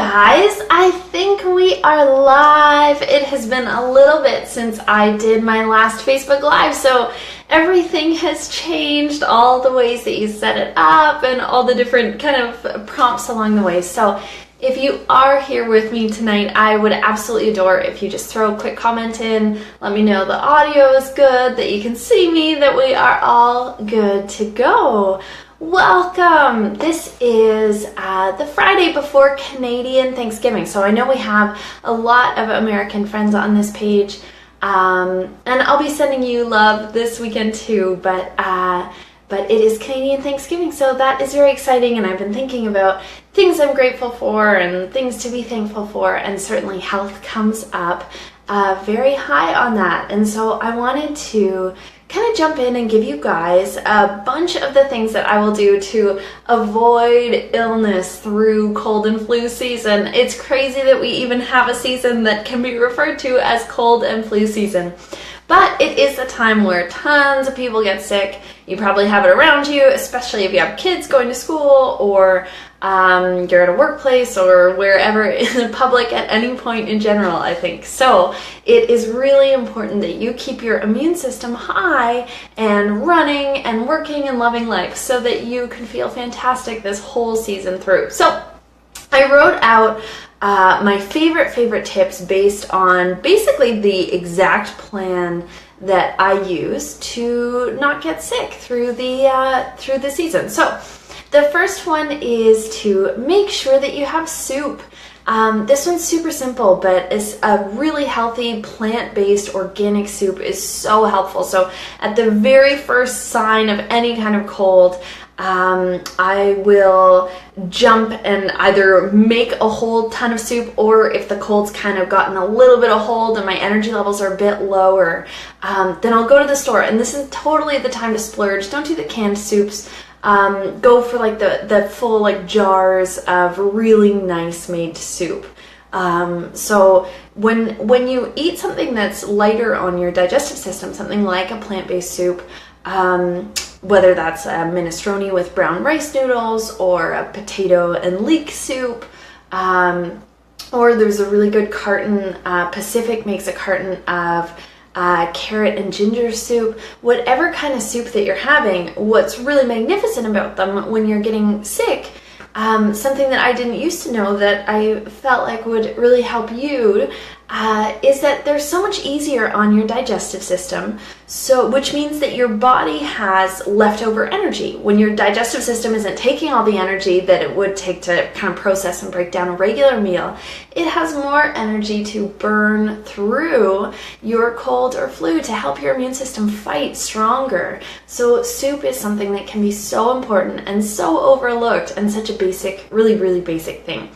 guys, I think we are live. It has been a little bit since I did my last Facebook Live, so everything has changed, all the ways that you set it up and all the different kind of prompts along the way. So if you are here with me tonight, I would absolutely adore if you just throw a quick comment in, let me know the audio is good, that you can see me, that we are all good to go. Welcome! This is the Friday before Canadian Thanksgiving. So I know we have a lot of American friends on this page, and I'll be sending you love this weekend too, but it is Canadian Thanksgiving, so that is very exciting, and I've been thinking about things I'm grateful for and things to be thankful for, and certainly health comes up very high on that. And so I wanted to kind of jump in and give you guys a bunch of the things that I will do to avoid illness through cold and flu season. It's crazy that we even have a season that can be referred to as cold and flu season. But it is a time where tons of people get sick. You probably have it around you, especially if you have kids going to school or you're at a workplace or wherever in the public at any point in general, I think. So it is really important that you keep your immune system high and running and working and loving life so that you can feel fantastic this whole season through. So I wrote out my favorite tips based on basically the exact plan that I use to not get sick through the season. So the first one is to make sure that you have soup. This one's super simple, but it's a really healthy plant-based organic soup is so helpful. So at the very first sign of any kind of cold, I will jump and either make a whole ton of soup, or if the cold's kind of gotten a little bit of hold and my energy levels are a bit lower, then I'll go to the store. And this is totally the time to splurge. Don't do the canned soups. Go for like the full like jars of really nice made soup. So when you eat something that's lighter on your digestive system, something like a plant-based soup, whether that's a minestrone with brown rice noodles or a potato and leek soup, or there's a really good carton, Pacific makes a carton of carrot and ginger soup. Whatever kind of soup that you're having, what's really magnificent about them when you're getting sick, something that I didn't used to know that I felt like would really help you, is that they're so much easier on your digestive system, which means that your body has leftover energy. When your digestive system isn't taking all the energy that it would take to kind of process and break down a regular meal, it has more energy to burn through your cold or flu to help your immune system fight stronger. So soup is something that can be so important and so overlooked and such a basic, really basic thing.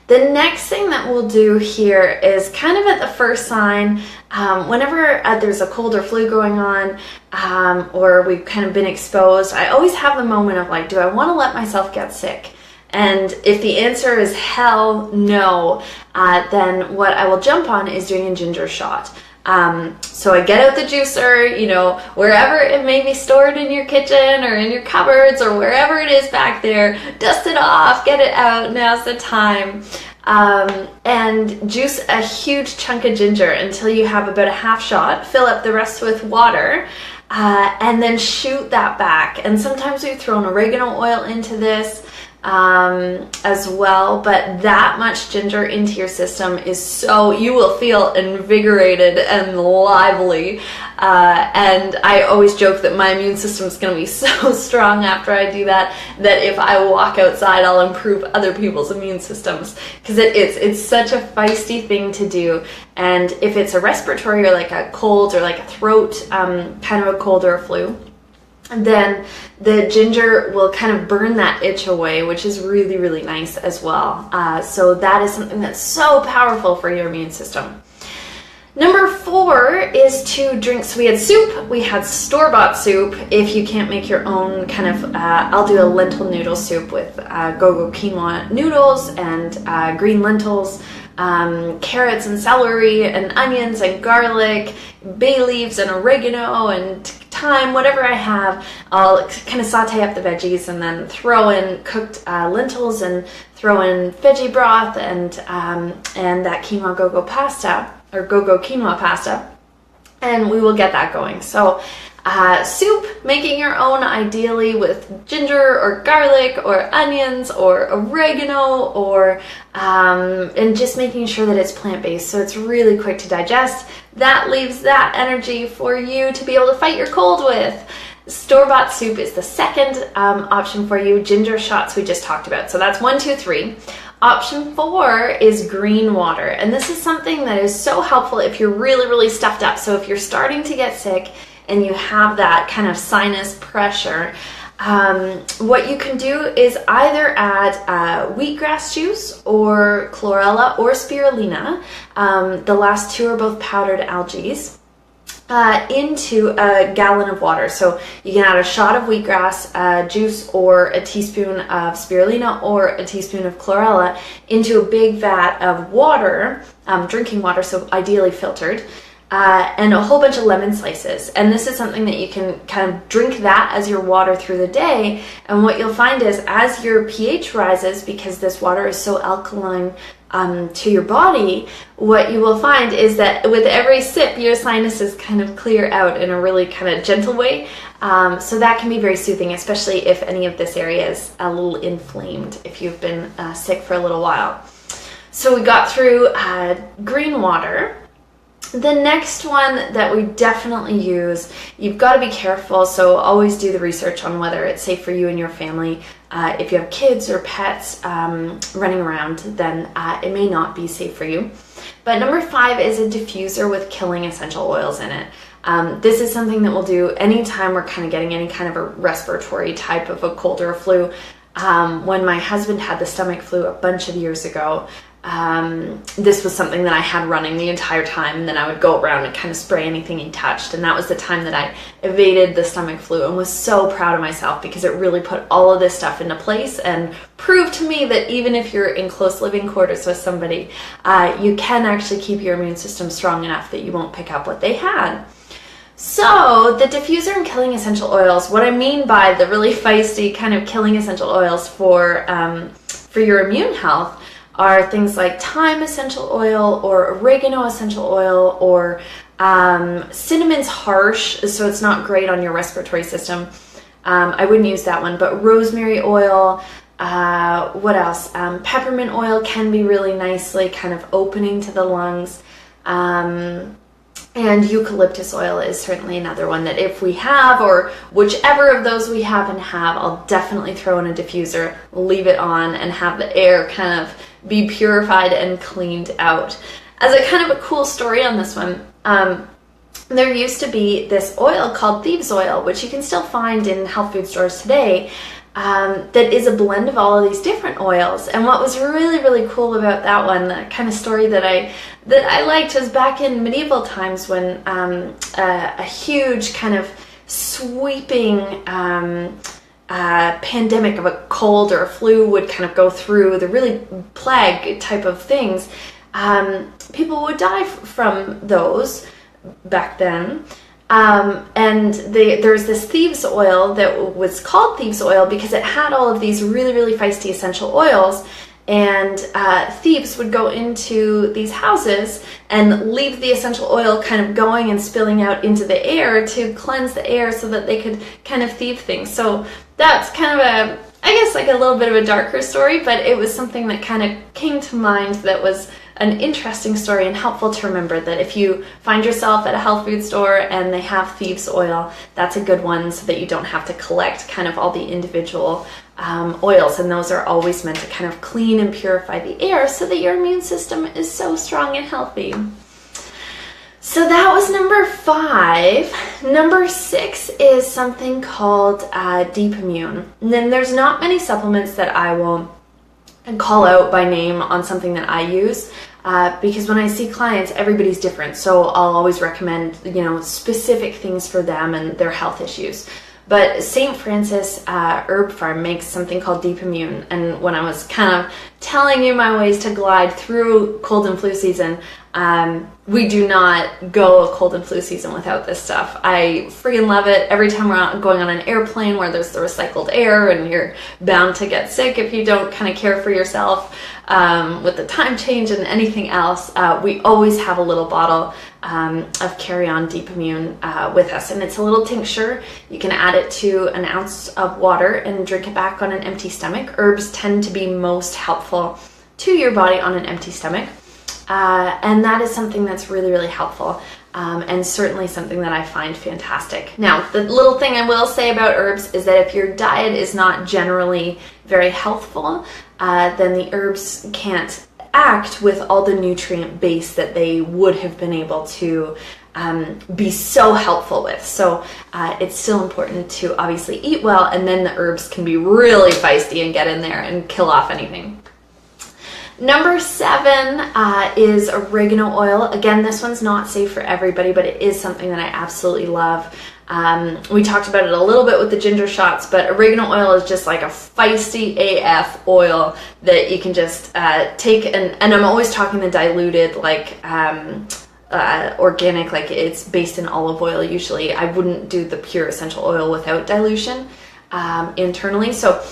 The next thing that we'll do here is kind of at the first sign, whenever there's a cold or flu going on, or we've kind of been exposed, I always have the moment of like, do I want to let myself get sick? And if the answer is hell no, then what I will jump on is doing a ginger shot. So I get out the juicer, wherever it may be stored in your kitchen or in your cupboards or wherever it is back there, dust it off, get it out, now's the time. And juice a huge chunk of ginger until you have about a half shot, fill up the rest with water, and then shoot that back. And sometimes we've thrown oregano oil into this, as well, but that much ginger into your system is so you will feel invigorated and lively, and I always joke that my immune system is going to be so strong after I do that if I walk outside I'll improve other people's immune systems, because it's such a feisty thing to do. And if it's a respiratory or like a cold or like a throat kind of a cold or a flu, then the ginger will kind of burn that itch away, which is really nice as well. So that is something that's so powerful for your immune system. Number 4 is to drink. So we had soup, we had store-bought soup. If you can't make your own kind of, I'll do a lentil noodle soup with go-go quinoa noodles and green lentils, carrots and celery and onions and garlic, bay leaves and oregano and thyme, whatever I have. I'll kind of saute up the veggies and then throw in cooked lentils and throw in veggie broth and that quinoa go-go pasta, or go-go quinoa pasta, and we will get that going. So soup, making your own, ideally with ginger or garlic or onions or oregano, or and just making sure that it's plant-based so it's really quick to digest. That leaves that energy for you to be able to fight your cold with. Store-bought soup is the second option for you. Ginger shots we just talked about. So that's 1, 2, 3. Option 4 is green water. And this is something that is so helpful if you're really, really stuffed up. So if you're starting to get sick and you have that kind of sinus pressure, what you can do is either add wheatgrass juice or chlorella or spirulina. The last two are both powdered algae. Into a gallon of water. So you can add a shot of wheatgrass juice or a teaspoon of spirulina or a teaspoon of chlorella into a big vat of water, drinking water, so ideally filtered, and a whole bunch of lemon slices. And this is something that you can kind of drink that as your water through the day. And what you'll find is as your pH rises, because this water is so alkaline to your body, what you will find is that with every sip, your sinuses kind of clear out in a really kind of gentle way. So that can be very soothing, especially if any of this area is a little inflamed, if you've been sick for a little while. So we got through green water. The next one that we definitely use, you've got to be careful, so always do the research on whether it's safe for you and your family. If you have kids or pets running around, then it may not be safe for you. But number 5 is a diffuser with killing essential oils in it. This is something that we'll do anytime we're kind of getting any kind of a respiratory type of a cold or a flu. When my husband had the stomach flu a bunch of years ago, this was something that I had running the entire time, and then I would go around and kind of spray anything he touched, and that was the time that I evaded the stomach flu and was so proud of myself because it really put all of this stuff into place and proved to me that even if you're in close living quarters with somebody, you can actually keep your immune system strong enough that you won't pick up what they had. So the diffuser and killing essential oils, what I mean by the really feisty kind of killing essential oils for your immune health, are things like thyme essential oil or oregano essential oil, or cinnamon's harsh, so it's not great on your respiratory system. I wouldn't use that one, but rosemary oil, what else? Peppermint oil can be really nicely kind of opening to the lungs. And eucalyptus oil is certainly another one that if we have, or whichever of those we happen to have, I'll definitely throw in a diffuser, leave it on, and have the air kind of be purified and cleaned out. As a kind of a cool story on this one, there used to be this oil called thieves oil, which you can still find in health food stores today, that is a blend of all of these different oils. And what was really, really cool about that one, the kind of story that I liked, was back in medieval times when a huge kind of sweeping pandemic of a cold or a flu would kind of go through, the really plague type of things. People would die from those back then. And there's this thieves oil that was called thieves oil because it had all of these really, really feisty essential oils. And thieves would go into these houses and leave the essential oil kind of going and spilling out into the air to cleanse the air so that they could kind of thieve things. So that's kind of I guess like a little bit of a darker story, but it was something that kind of came to mind that was an interesting story and helpful to remember, that if you find yourself at a health food store and they have thieves oil, that's a good one so that you don't have to collect kind of all the individual oils, and those are always meant to kind of clean and purify the air so that your immune system is so strong and healthy. So that was number 5. Number 6 is something called Deep Immune. And then there's not many supplements that I will call out by name on something that I use, because when I see clients, everybody's different. So I'll always recommend, specific things for them and their health issues. But St. Francis Herb Farm makes something called Deep Immune. And when I was kind of telling you my ways to glide through cold and flu season, We do not go a cold and flu season without this stuff. I freaking love it. Every time we're out going on an airplane where there's the recycled air and you're bound to get sick if you don't kind of care for yourself, with the time change and anything else, we always have a little bottle of carry-on Deep Immune with us. And it's a little tincture. You can add it to an ounce of water and drink it back on an empty stomach. Herbs tend to be most helpful to your body on an empty stomach. And that is something that's really, really helpful. And certainly something that I find fantastic. Now, the little thing I will say about herbs is that if your diet is not generally very healthful, then the herbs can't act with all the nutrient base that they would have been able to be so helpful with. So it's still important to obviously eat well, and then the herbs can be really feisty and get in there and kill off anything. Number 7 is oregano oil. Again, this one's not safe for everybody, but it is something that I absolutely love. We talked about it a little bit with the ginger shots, but oregano oil is just like a feisty AF oil that you can just take, and I'm always talking the diluted, like organic, like it's based in olive oil usually. I wouldn't do the pure essential oil without dilution internally. So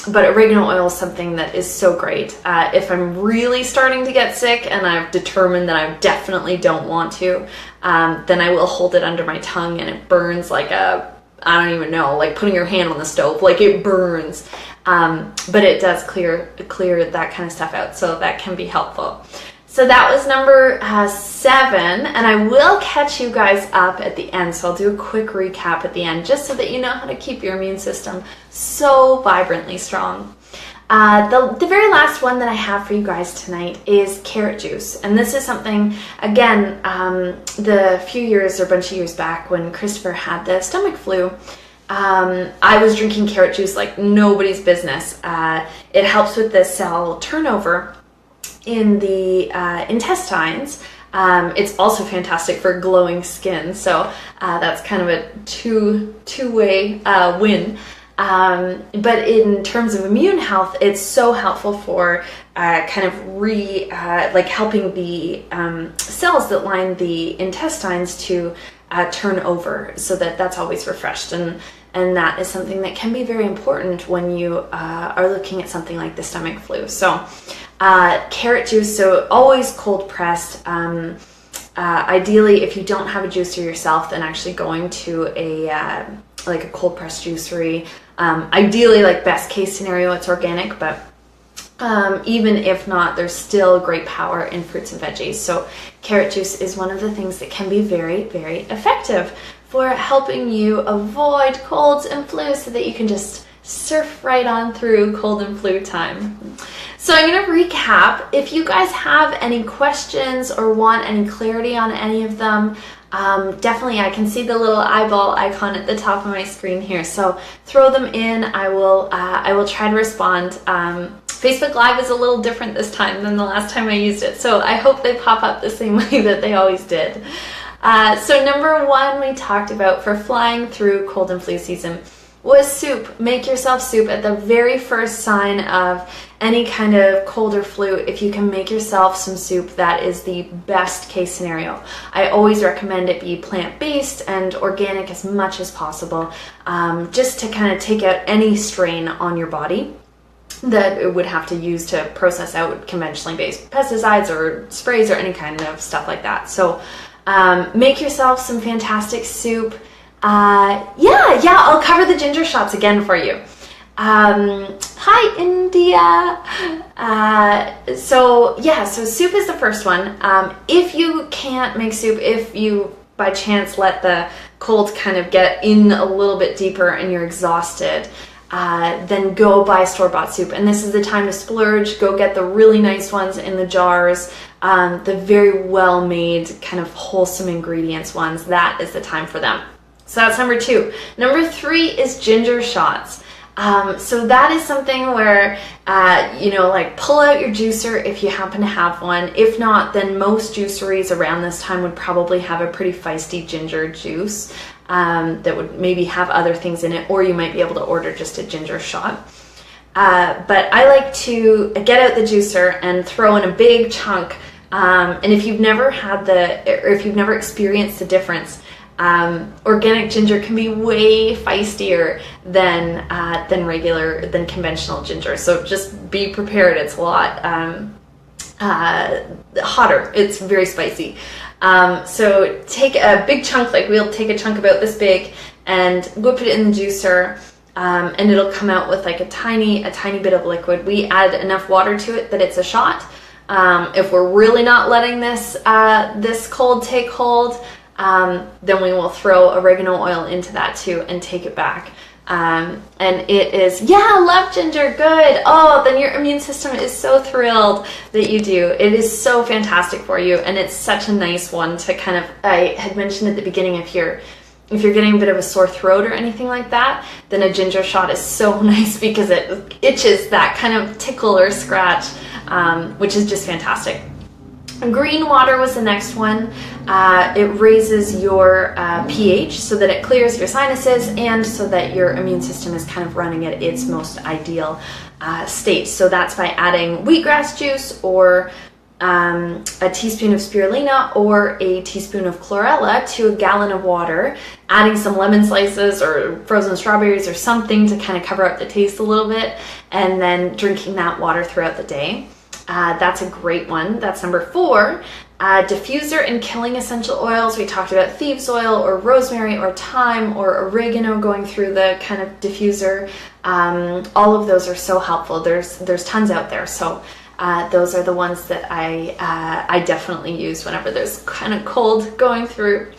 but oregano oil is something that is so great. If I'm really starting to get sick and I've determined that I definitely don't want to, then I will hold it under my tongue and it burns like I don't even know, like putting your hand on the stove, like it burns. But it does clear that kind of stuff out, so that can be helpful. So that was number 7, and I will catch you guys up at the end. So I'll do a quick recap at the end, just so that you know how to keep your immune system so vibrantly strong. The very last one that I have for you guys tonight is carrot juice. And this is something, again, the bunch of years back when Christopher had the stomach flu, I was drinking carrot juice like nobody's business. It helps with the cell turnover in the intestines. It's also fantastic for glowing skin, so that's kind of a two-way win. But in terms of immune health, it's so helpful for kind of helping the cells that line the intestines to turn over, so that's always refreshed, and that is something that can be very important when you are looking at something like the stomach flu. So carrot juice, so always cold pressed. Ideally, if you don't have a juicer yourself, then actually going to a cold pressed juicery. Ideally, like best case scenario, it's organic, but even if not, there's still great power in fruits and veggies. So carrot juice is one of the things that can be very, very effective for helping you avoid colds and flu, so that you can just surf right on through cold and flu time. So I'm going to recap. If you guys have any questions or want any clarity on any of them, definitely, I can see the little eyeball icon at the top of my screen here. So throw them in. I will try to respond. Facebook Live is a little different this time than the last time I used it, so I hope they pop up the same way that they always did. So number 1 we talked about for flying through cold and flu season was soup. Make yourself soup at the very first sign of any kind of cold or flu. If you can make yourself some soup, that is the best case scenario. I always recommend it be plant-based and organic as much as possible, just to kind of take out any strain on your body that it would have to use to process out conventionally based pesticides or sprays or any kind of stuff like that. So make yourself some fantastic soup. I'll cover the ginger shots again for you. Hi, India. So soup is the first one. If you can't make soup, if you by chance let the cold kind of get in a little bit deeper and you're exhausted, then go buy store-bought soup. And this is the time to splurge. Go get the really nice ones in the jars, the very well-made, kind of wholesome ingredients ones. That is the time for them. So that's number 2. Number 3 is ginger shots. So that is something where, pull out your juicer if you happen to have one. If not, then most juiceries around this time would probably have a pretty feisty ginger juice that would maybe have other things in it, or you might be able to order just a ginger shot. But I like to get out the juicer and throw in a big chunk And if you've never had or if you've never experienced the difference, organic ginger can be way feistier than conventional ginger. So just be prepared. It's a lot hotter. It's very spicy. So take a big chunk, like we'll take a chunk about this big and whip it in the juicer, and it'll come out with like a tiny bit of liquid. We add enough water to it that it's a shot. If we're really not letting this cold take hold, then we will throw oregano oil into that too and take it back. And it is, yeah, love ginger, good. Oh, then your immune system is so thrilled that you do. It is so fantastic for you, and it's such a nice one to kind of, I had mentioned at the beginning, if you're getting a bit of a sore throat or anything like that, then a ginger shot is so nice because it itches that kind of tickle or scratch, which is just fantastic. Green water was the next one. It raises your pH so that it clears your sinuses and so that your immune system is kind of running at its most ideal state. So that's by adding wheatgrass juice or a teaspoon of spirulina or a teaspoon of chlorella to a gallon of water, adding some lemon slices or frozen strawberries or something to kind of cover up the taste a little bit, and then drinking that water throughout the day. That's a great one. That's number 4. Diffuser and killing essential oils. We talked about thieves oil or rosemary or thyme or oregano going through the kind of diffuser. All of those are so helpful. There's tons out there. So those are the ones that I definitely use whenever there's kind of cold going through.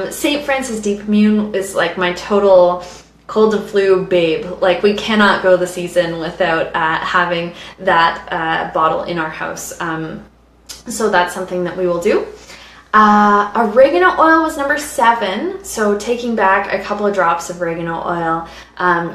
St. Francis Deep Immune is like my total cold and flu babe. Like, we cannot go the season without having that bottle in our house. So that's something that we will do. Oregano oil was number 7. So taking back a couple of drops of oregano oil.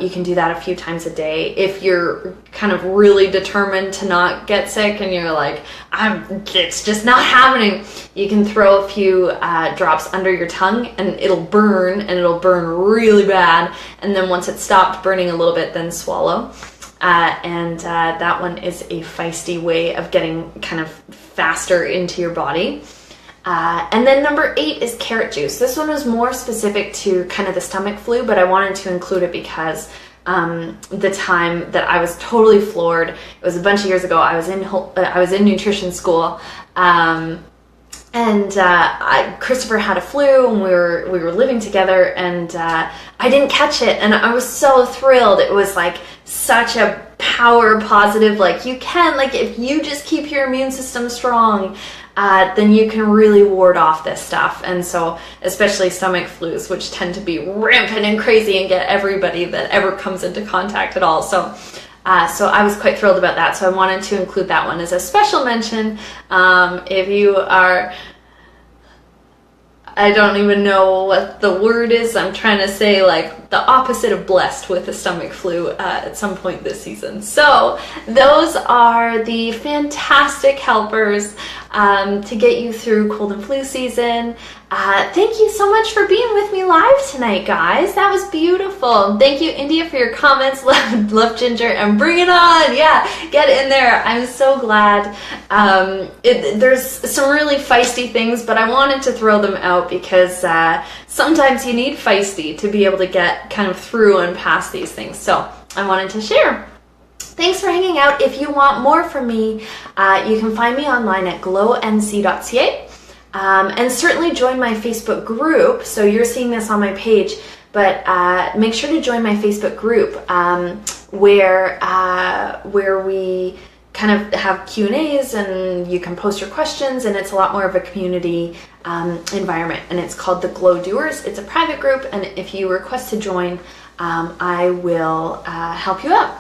You can do that a few times a day. If you're kind of really determined to not get sick and you're like, it's just not happening, you can throw a few drops under your tongue and it'll burn, and it'll burn really bad. And then once it's stopped burning a little bit, then swallow. That one is a feisty way of getting kind of faster into your body. And then number 8 is carrot juice. This one was more specific to kind of the stomach flu, but I wanted to include it because the time that I was totally floored, it was a bunch of years ago. I was in nutrition school, Christopher had a flu, and we were living together, and I didn't catch it, and I was so thrilled. It was like such a power positive, like, you can, like, if you just keep your immune system strong, then you can really ward off this stuff. And so, especially stomach flus, which tend to be rampant and crazy and get everybody that ever comes into contact at all. So I was quite thrilled about that. So I wanted to include that one as a special mention. If you are, I don't even know what the word is. I'm trying to say like the opposite of blessed with the stomach flu at some point this season. So those are the fantastic helpers to get you through cold and flu season. Thank you so much for being with me live tonight, guys. That was beautiful. Thank you, India, for your comments. Love ginger, and bring it on. Yeah, get in there. I'm so glad. There's some really feisty things, but I wanted to throw them out because sometimes you need feisty to be able to get kind of through and past these things. So I wanted to share. Thanks for hanging out. If you want more from me, you can find me online at glownc.ca. And certainly join my Facebook group. So you're seeing this on my page, but make sure to join my Facebook group where we kind of have Q&As and you can post your questions, and it's a lot more of a community environment, and it's called the Glow Doers. It's a private group, and if you request to join, I will help you out.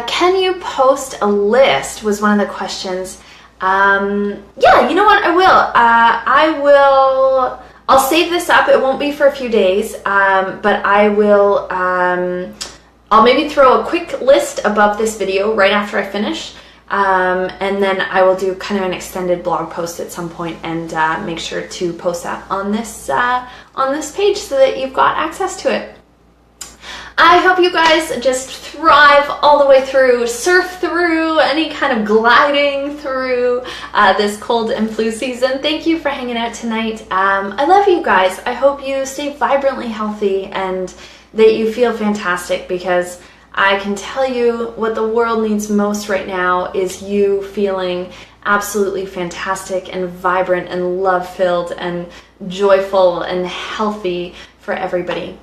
Can you post a list was one of the questions. Yeah, you know what, I will. I'll save this up. It won't be for a few days, but I will, I'll maybe throw a quick list above this video right after I finish, and then I will do kind of an extended blog post at some point and make sure to post that on this page so that you've got access to it. I hope you guys just thrive all the way through, surf through, any kind of gliding through this cold and flu season. Thank you for hanging out tonight. I love you guys. I hope you stay vibrantly healthy and that you feel fantastic, because I can tell you what the world needs most right now is you feeling absolutely fantastic and vibrant and love-filled and joyful and healthy for everybody.